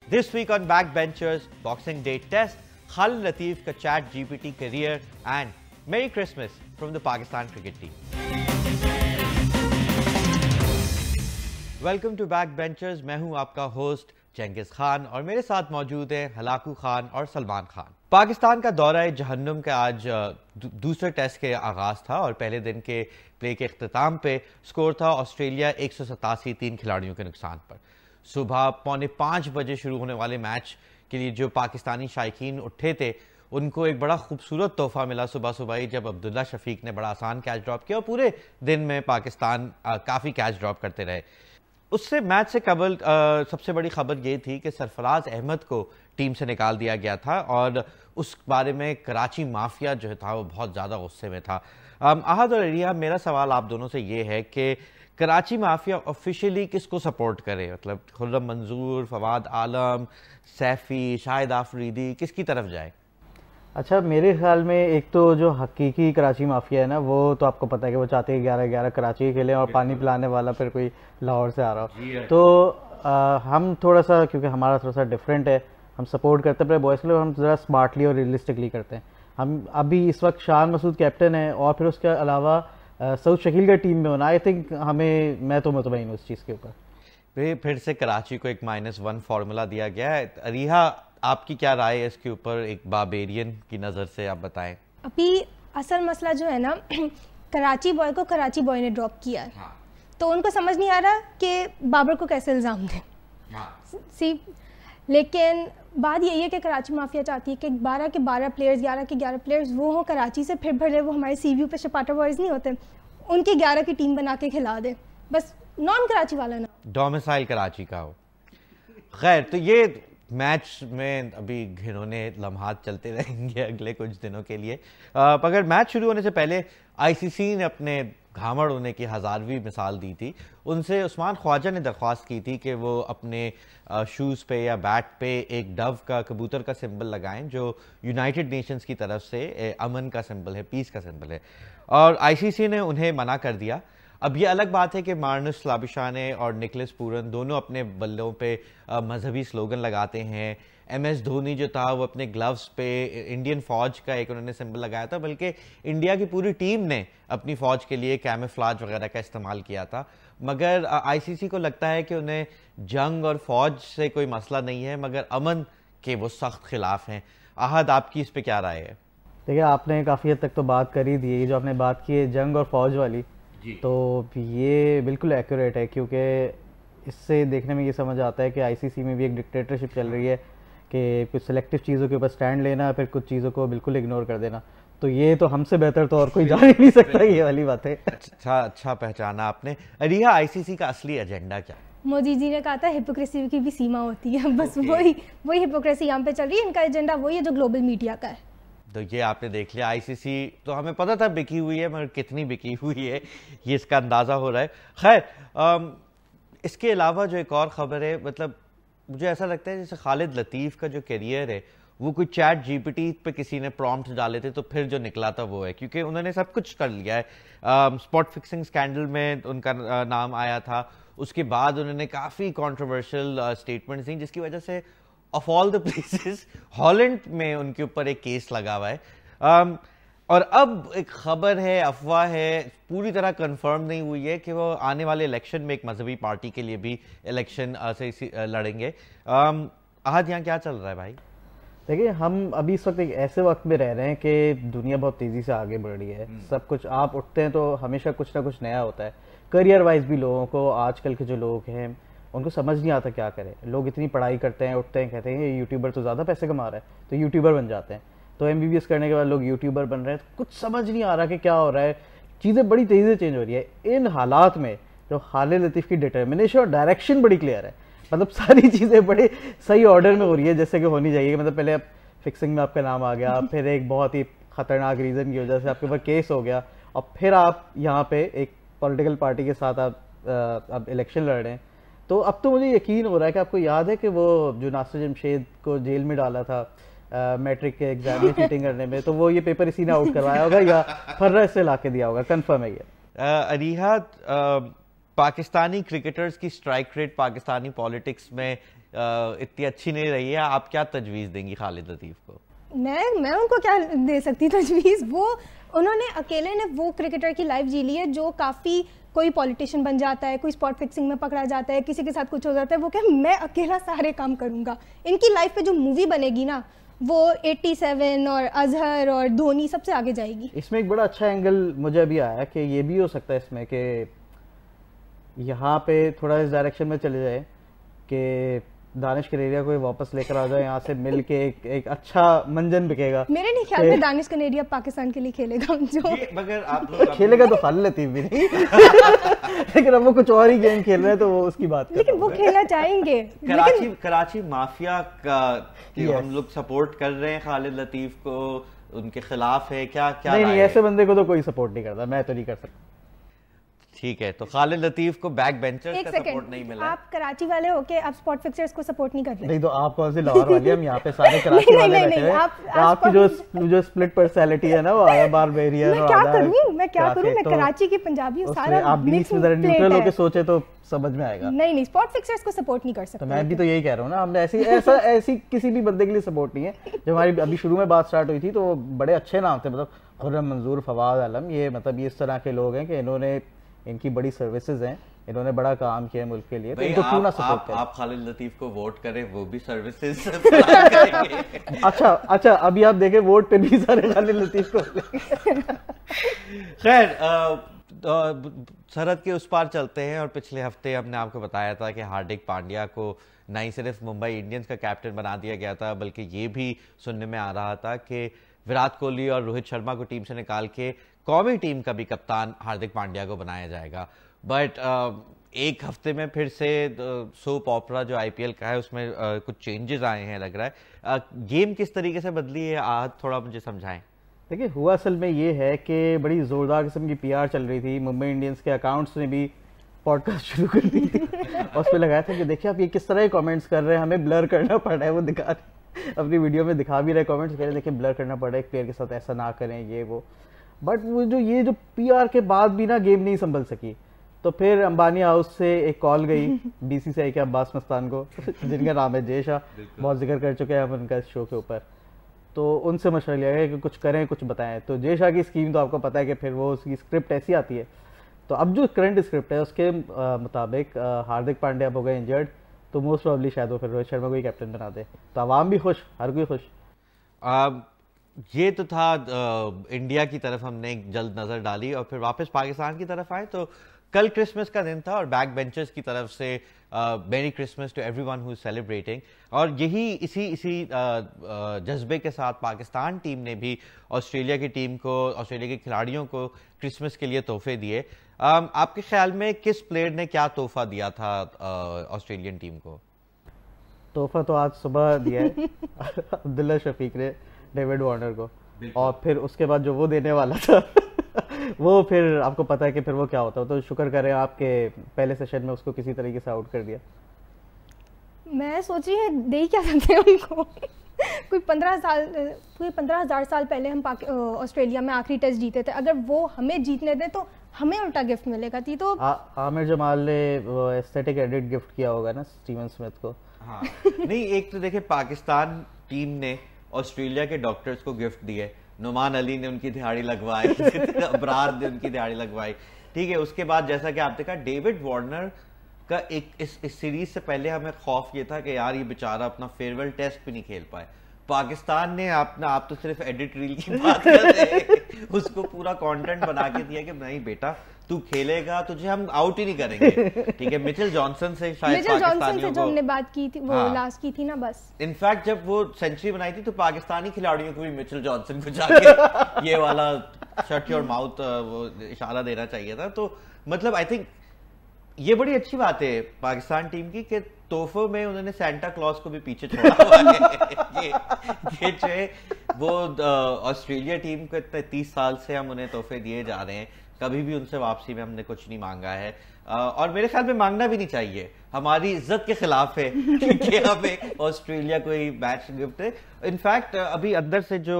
This week on Backbenchers, Boxing Day Test, Khalid Lateef का Chat GPT career and Merry Christmas from the Pakistan cricket team. Welcome to Backbenchers. मैं हूं आपका host चंगिज़ Khan और मेरे साथ मौजूद हैं हलाकू खान और सलमान खान। पाकिस्तान का दौरा जहन्नुम का आज दूसरे टेस्ट के आगाज था और पहले दिन के प्ले के इख्तिताम पे स्कोर था ऑस्ट्रेलिया 187 3 खिलाड़ियों के नुकसान पर। सुबह 4:45 बजे शुरू होने वाले मैच के लिए जो पाकिस्तानी शायकीन उठे थे उनको एक बड़ा खूबसूरत तोहफा मिला सुबह सुबह ही जब अब्दुल्ला शफीक ने बड़ा आसान कैच ड्रॉप किया और पूरे दिन में पाकिस्तान काफ़ी कैच ड्रॉप करते रहे। उससे मैच से कबल सबसे बड़ी खबर ये थी कि सरफराज अहमद को टीम से निकाल दिया गया था और उस बारे में कराची माफिया जो था वो बहुत ज़्यादा गुस्से में था। आहद और रिया, मेरा सवाल आप दोनों से ये है कि कराची माफिया ऑफिशियली किसको सपोर्ट करे, मतलब खुर्रम मंजूर, फवाद आलम, सैफी, शाहिद आफरीदी, किसकी तरफ जाए? अच्छा, मेरे ख्याल में एक तो जो हकीकी कराची माफिया है ना, वो तो आपको पता है कि वो चाहते हैं 11-11 कराची खेले और पानी पिलाने वाला फिर कोई लाहौर से आ रहा हो। तो हम थोड़ा सा, क्योंकि हमारा थोड़ा सा डिफरेंट है, हम सपोर्ट करते हैं अपने बॉयज़ के लिए, हम ज़रा स्मार्टली और रियलिस्टिकली करते हैं। हम अभी इस वक्त शान मसूद कैप्टन है और फिर उसके अलावा सऊद शकील का टीम में होना, आई थिंक मैं तो मुतमईन हूँ उस चीज़ के ऊपर। फिर से कराची को एक -1 फार्मूला दिया गया है। रिहा, आपकी क्या राय है इसके ऊपर, एक बाबेरियन की नज़र से आप बताएं। अभी असल मसला जो है ना, कराची बॉय को कराची बॉय ने ड्रॉप किया है। हाँ। तो उनको समझ नहीं आ रहा कि बाबर को कैसे इल्ज़ाम दें। हाँ। लेकिन बात यही है कि कराची माफिया चाहती है कि 12 के 12 प्लेयर्स, 11 के 11 प्लेयर्स वो हों कराची से, फिर भले वो हमारे सीवीयू पे शपाटा बॉयज़ नहीं होते, उनके 11 की टीम बना के खिला दे, बस नॉन कराची वाला ना, डोमिसाइल कराची का हो। खैर, तो ये मैच में अभी घिनौने लम्हात चलते रहेंगे अगले कुछ दिनों के लिए। अगर मैच शुरू होने से पहले आईसीसी ने अपने घामड़ होने की 1000वीं मिसाल दी थी। उनसे उस्मान ख्वाजा ने दरख्वास्त की थी कि वो अपने शूज़ पे या बैट पे एक डव का, कबूतर का सिंबल लगाएं जो यूनाइटेड नेशंस की तरफ से अमन का सिंबल है, पीस का सिंबल है, और आईसीसी ने उन्हें मना कर दिया। अब ये अलग बात है कि मार्नस लाबिशाने और निकलस पूरन दोनों अपने बल्लों पे मजहबी स्लोगन लगाते हैं। MS धोनी जो था वो अपने ग्लव्स पे इंडियन फौज का एक उन्होंने सिंबल लगाया था, बल्कि इंडिया की पूरी टीम ने अपनी फौज के लिए कैमोफ्लेज वगैरह का इस्तेमाल किया था। मगर आईसीसी को लगता है कि उन्हें जंग और फौज से कोई मसला नहीं है, मगर अमन के वो सख्त खिलाफ हैं। आहद, आपकी इस पर क्या राय है? देखिए, आपने काफ़ी हद तक तो बात कर ही दी है। जो आपने बात की है जंग और फौज वाली, तो ये बिल्कुल एक्यूरेट है, क्योंकि इससे देखने में ये समझ आता है कि आईसीसी में भी एक डिक्टेटरशिप चल रही है कि कुछ सिलेक्टिव चीज़ों के ऊपर स्टैंड लेना, फिर कुछ चीज़ों को बिल्कुल इग्नोर कर देना। तो ये तो हमसे बेहतर तो और कोई जान ही नहीं सकता ये वाली बात है। अच्छा पहचाना आपने। रिया, आईसीसी का असली एजेंडा क्या? मोदी जी ने कहा था हिपोक्रेसी की भी सीमा होती है, बस वही हिपोक्रेसी यहाँ पे चल रही है। इनका एजेंडा वही है जो ग्लोबल मीडिया का है। तो ये आपने देख लिया, आईसीसी तो हमें पता था बिकी हुई है, मगर कितनी बिकी हुई है ये इसका अंदाज़ा हो रहा है। खैर, इसके अलावा जो एक और ख़बर है, मतलब मुझे ऐसा लगता है जैसे खालिद लतीफ़ का जो करियर है वो कोई चैट जीपीटी पे किसी ने प्रॉम्प्ट डाले थे तो फिर जो निकला था वो है, क्योंकि उन्होंने सब कुछ कर लिया है। स्पॉट फिक्सिंग स्कैंडल में उनका नाम आया था, उसके बाद उन्होंने काफ़ी कॉन्ट्रोवर्शियल स्टेटमेंट्स दी जिसकी वजह से of all the places Holland में उनके ऊपर एक केस लगा हुआ है। और अब एक खबर है, अफवाह है, पूरी तरह कंफर्म नहीं हुई है कि वो आने वाले इलेक्शन में एक मजहबी पार्टी के लिए भी इलेक्शन से लड़ेंगे। आहद, यहाँ क्या चल रहा है भाई? देखिए, हम अभी इस वक्त एक ऐसे वक्त में रह रहे हैं कि दुनिया बहुत तेज़ी से आगे बढ़ रही है। सब कुछ आप उठते हैं तो हमेशा कुछ ना कुछ नया होता है। करियर वाइज भी लोगों को, आजकल के जो लोग हैं उनको समझ नहीं आता क्या करें। लोग इतनी पढ़ाई करते हैं, उठते हैं, कहते हैं ये यूट्यूबर तो ज़्यादा पैसे कमा रहा है, तो यूट्यूबर बन जाते हैं। तो MBBS करने के बाद लोग यूट्यूबर बन रहे हैं। तो कुछ समझ नहीं आ रहा कि क्या हो रहा है, चीज़ें बड़ी तेज़ी से चेंज हो रही है। इन हालात में जो खालिद लतीफ़ की डिटर्मिनेशन और डायरेक्शन बड़ी क्लियर है, मतलब सारी चीज़ें बड़े सही ऑर्डर में हो रही है जैसे कि होनी चाहिए। मतलब पहले आप फिक्सिंग में आपका नाम आ गया, फिर एक बहुत ही खतरनाक रीज़न की वजह से आपके ऊपर केस हो गया, और फिर आप यहाँ पे एक पॉलिटिकल पार्टी के साथ आप इलेक्शन लड़ रहे हैं। तो अब तो मुझे यकीन हो रहा है कि आपको याद है कि वो जो नासिर जमशेद को जेल में डाला था मैट्रिक के एग्जाम में चीटिंग करने में, तो वो ये पेपर इसी ने आउट करवाया होगा या फर्रा से ला के दिया होगा, कंफर्म है ये। अरीहा, पाकिस्तानी क्रिकेटर्स की स्ट्राइक रेट पाकिस्तानी पॉलिटिक्स में इतनी अच्छी नहीं रही है, आप क्या तजवीज़ देंगी खालिद लतीफ़ को? मैं उनको क्या दे सकती तजवीज़, वो उन्होंने अकेले ने वो क्रिकेटर की लाइफ जी ली है जो काफ़ी, कोई पॉलिटिशियन बन जाता है, कोई स्पॉट फिक्सिंग में पकड़ा जाता है, किसी के साथ कुछ हो जाता है, वो क्या मैं अकेला सारे काम करूँगा। इनकी लाइफ पे जो मूवी बनेगी ना वो 87 और अजहर और धोनी सबसे आगे जाएगी। इसमें एक बड़ा अच्छा एंगल मुझे अभी आया कि ये भी हो सकता है इसमें कि यहाँ पे थोड़ा इस डायरेक्शन में चले जाए कि दानिश कनेरिया को वापस लेकर आ जाए, यहाँ से मिल के एक अच्छा मंजन बिकेगा। मेरे नहीं ख्याल में दानिश कनेरिया पाकिस्तान के लिए खेलेगा, जो मगर आप लोग खेलेगा तो खालिद लतीफ़ भी नहीं लेकिन अब वो कुछ और ही गेम खेल रहे हैं तो वो उसकी बात लेकिन वो खेलना चाहेंगे। कराची माफिया का हम लोग सपोर्ट कर रहे हैं खालिद लतीफ़ को, उनके खिलाफ है क्या? नहीं, ऐसे बंदे को तो कोई सपोर्ट नहीं करता, मैं तो नहीं कर सकता। ठीक है, तो खालिद लतीफ़ को बैक बेंचर्स का सपोर्ट नहीं मिला। आप कराची वाले होके आप स्पॉट फिक्सर्स को सपोर्ट नहीं कर रहे। नहीं तो आप कौन सी लाहौर वाली, हम यहाँ पे सारे कराची वाले बैठे हैं। आपकी जो स्प्लिट पर्सनालिटी है ना वो आया बारबेरियन। मैं क्या करूं मैं कराची की पंजाबी हूं, सारा आप बीच में जरा न्यूट्रल होके सोचे तो समझ में आएगा। नहीं स्पॉट फिक्सर्स को सपोर्ट नहीं कर सकते। तो मैं भी तो यही कह रहा हूँ ना, हमने ऐसी किसी भी बंदे के लिए सपोर्ट नहीं है। जब हमारी अभी शुरू में बात स्टार्ट हुई थी तो बड़े अच्छे नाम थे, मतलब खुर्रम मंजूर, फवाद आलम, ये मतलब ये इस तरह के लोग हैं कि इन्होंने, इनकी बड़ी सर्विसेज हैं, इन्होंने बड़ा काम किया मुल्क के लिए, तो इनको क्यों ना सपोर्ट करें। आप खालिद लतीफ़ को वोट करें, वो भी सर्विसेज अच्छा अभी आप देखें वोट पे भी सारे खालिद लतीफ़ को। खैर सरहद के उस पार चलते हैं, और पिछले हफ्ते हमने आपको बताया था कि हार्दिक पांड्या को न ही सिर्फ मुंबई इंडियंस का कैप्टन बना दिया गया था, बल्कि ये भी सुनने में आ रहा था कि विराट कोहली और रोहित शर्मा को टीम से निकाल के कौमी टीम का भी कप्तान हार्दिक पांड्या को बनाया जाएगा। बट एक हफ्ते में फिर से सोप ऑपरा जो आईपीएल का है उसमें कुछ चेंजेस आए हैं लग रहा है। गेम किस तरीके से बदली है, आज थोड़ा मुझे समझाएं। देखिए हुआ असल में ये है कि बड़ी ज़ोरदार किस्म की पीआर चल रही थी, मुंबई इंडियंस के अकाउंट्स ने भी पॉडकास्ट शुरू कर दी थी और उस पर लगाया था कि देखिए आप ये किस तरह के कमेंट्स कर रहे हैं, हमें ब्लर करना पड़ रहा है। वो दिखा अपनी वीडियो में दिखा भी रहे कमेंट्स, कह रहे देखिए ब्लर करना पड़ रहा है, एक प्लेयर के साथ ऐसा ना करें, ये वो। बट वो जो पीआर के बाद भी ना गेम नहीं संभल सकी, तो फिर अंबानी हाउस से एक कॉल गई बीसीसीआई के अब्बास मस्तान को जिनका नाम है जय शाह, बहुत जिक्र कर चुके हैं हम उनका इस शो के ऊपर, तो उनसे मशवरा लिया गया कि कुछ करें, कुछ बताएं। तो जय शाह की स्कीम तो आपको पता है कि फिर वो उसकी स्क्रिप्ट ऐसी आती है। तो अब जो करंट स्क्रिप्ट है उसके मुताबिक हार्दिक पांड्या हो गए इंजर्ड, तो मोस्ट प्रॉब्ली शायद वो फिर रोहित शर्मा को ही कैप्टन बना दे, तो आवाम भी खुश, हर कोई खुश। ये तो था इंडिया की तरफ हमने एक जल्द नज़र डाली, और फिर वापस पाकिस्तान की तरफ आए तो कल क्रिसमस का दिन था, और बैक बेंचर्स की तरफ से merry Christmas to everyone who is celebrating. और यही इसी जज्बे के साथ पाकिस्तान टीम ने भी ऑस्ट्रेलिया की टीम को, ऑस्ट्रेलिया के खिलाड़ियों को क्रिसमस के लिए तोहफे दिए। आपके ख्याल में किस प्लेयर ने क्या तोहफा दिया था ऑस्ट्रेलियन टीम को? तोहफा तो आज सुबह दिया है अब्दुल्ला शफीक ने डेविड वार्नर को, और फिर उसके बाद जो वो देने वाला था वो फिर आपको पता है कि फिर वो क्या होता है। तो शुक्र करें आपके पहले सेशन में उसको किसी तरीके से आउट कर दिया। मैं सोच रही हूँ दे ही क्या सकते हैं उनको कोई 15,000 साल पहले हम ऑस्ट्रेलिया में आखिरी टेस्ट जीते थे, अगर वो हमें जीतने दें तो हमें उल्टा गिफ्ट मिलेगा थी। तो आमिर जमाल ने वो एस्थेटिक एडिट गिफ्ट किया होगा ना स्टीवन स्मिथ को। हाँ नहीं, एक तो देखिए पाकिस्तान टीम ने ऑस्ट्रेलिया के डॉक्टर्स को गिफ्ट दिए, नुमान अली ने उनकी दिहाड़ी लगवाई अबरार ने उनकी दिहाड़ी लगवाई, ठीक है। उसके बाद जैसा कि आप देखा डेविड वार्नर का एक इस सीरीज से पहले हमें खौफ ये था कि यार ये बेचारा अपना फेयरवेल टेस्ट भी नहीं खेल पाए। पाकिस्तान ने आप तो सिर्फ एडिट रील की बात कर रहे हैं, उसको पूरा कंटेंट बना के दिया कि नहीं बेटा तू खेलेगा, तुझे हम आउट ही नहीं करेंगे, ठीक है। मिचेल जॉनसन से शायद पाकिस्तानियों को हमने बात की थी, वो लास्ट की थी ना बस। इनफैक्ट जब वो सेंचुरी बनाई थी तो पाकिस्तानी खिलाड़ियों को भी मिचेल जॉनसन को जाके ये वाला शट योर माउथ वो इशारा देना चाहिए था। तो मतलब आई थिंक ये बड़ी अच्छी बात है पाकिस्तान टीम की कि तोहफों में उन्होंने सेंटा क्लॉज को भी पीछे छोड़ा हुआ है। ये जो है वो ऑस्ट्रेलिया टीम को इतने 30 साल से हम उन्हें तोहफे दिए जा रहे हैं, कभी भी उनसे वापसी में हमने कुछ नहीं मांगा है, और मेरे ख्याल में मांगना भी नहीं चाहिए, हमारी इज्जत के खिलाफ है कि हमें ऑस्ट्रेलिया कोई मैच गिफ्ट है। इनफैक्ट अभी अंदर से जो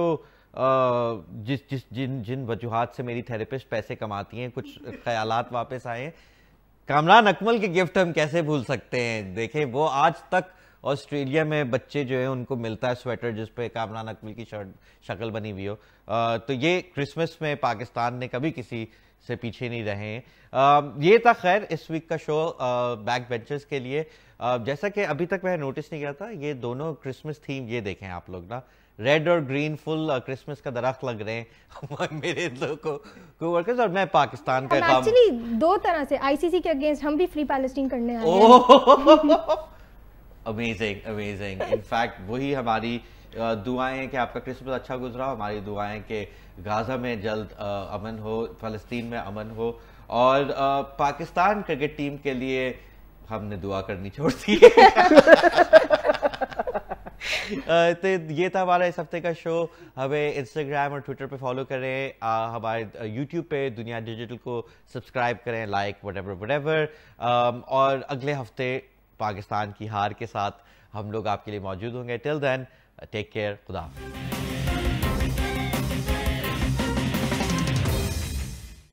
जिन वजूहात से मेरी थेरेपिस्ट पैसे कमाती हैं, कुछ ख्यालात वापस आए हैं कामरान अकमल के गिफ्ट हम कैसे भूल सकते हैं। देखें वो आज तक ऑस्ट्रेलिया में बच्चे जो है उनको मिलता है स्वेटर जिस पे कामरान अकमल की शक्ल बनी हुई हो। तो ये क्रिसमस में पाकिस्तान ने कभी किसी से पीछे नहीं रहे हैं। ये था खैर इस वीक का शो बैक बेंचर्स के लिए। जैसा कि अभी तक मैंने नोटिस नहीं किया था, ये दोनों क्रिसमस थीम ये देखें आप लोग ना, रेड और ग्रीन फुल क्रिसमस का दरख्त लग रहे हैं मेरे दो कोवर्कर्स और मैं पाकिस्तान का काम एक्चुअली दो तरह से आईसीसी के अगेंस्ट हम भी फ्री पैलेस्टीन करने आए हैं। Amazing amazing. इनफैक्ट वही हमारी दुआएं कि आपका क्रिसमस अच्छा गुजरा, हमारी दुआएं कि गाजा में जल्द अमन हो, फलस्तीन में अमन हो, और पाकिस्तान क्रिकेट टीम के लिए हमने दुआ करनी छोड़ दी तो ये था हमारा इस हफ्ते का शो। हमें इंस्टाग्राम और ट्विटर पे फॉलो करें, हमारे यूट्यूब पे दुनिया डिजिटल को सब्सक्राइब करें, लाइक व्हाटएवर और अगले हफ्ते पाकिस्तान की हार के साथ हम लोग आपके लिए मौजूद होंगे। टिल देन टेक केयर, खुदा हाफिज़।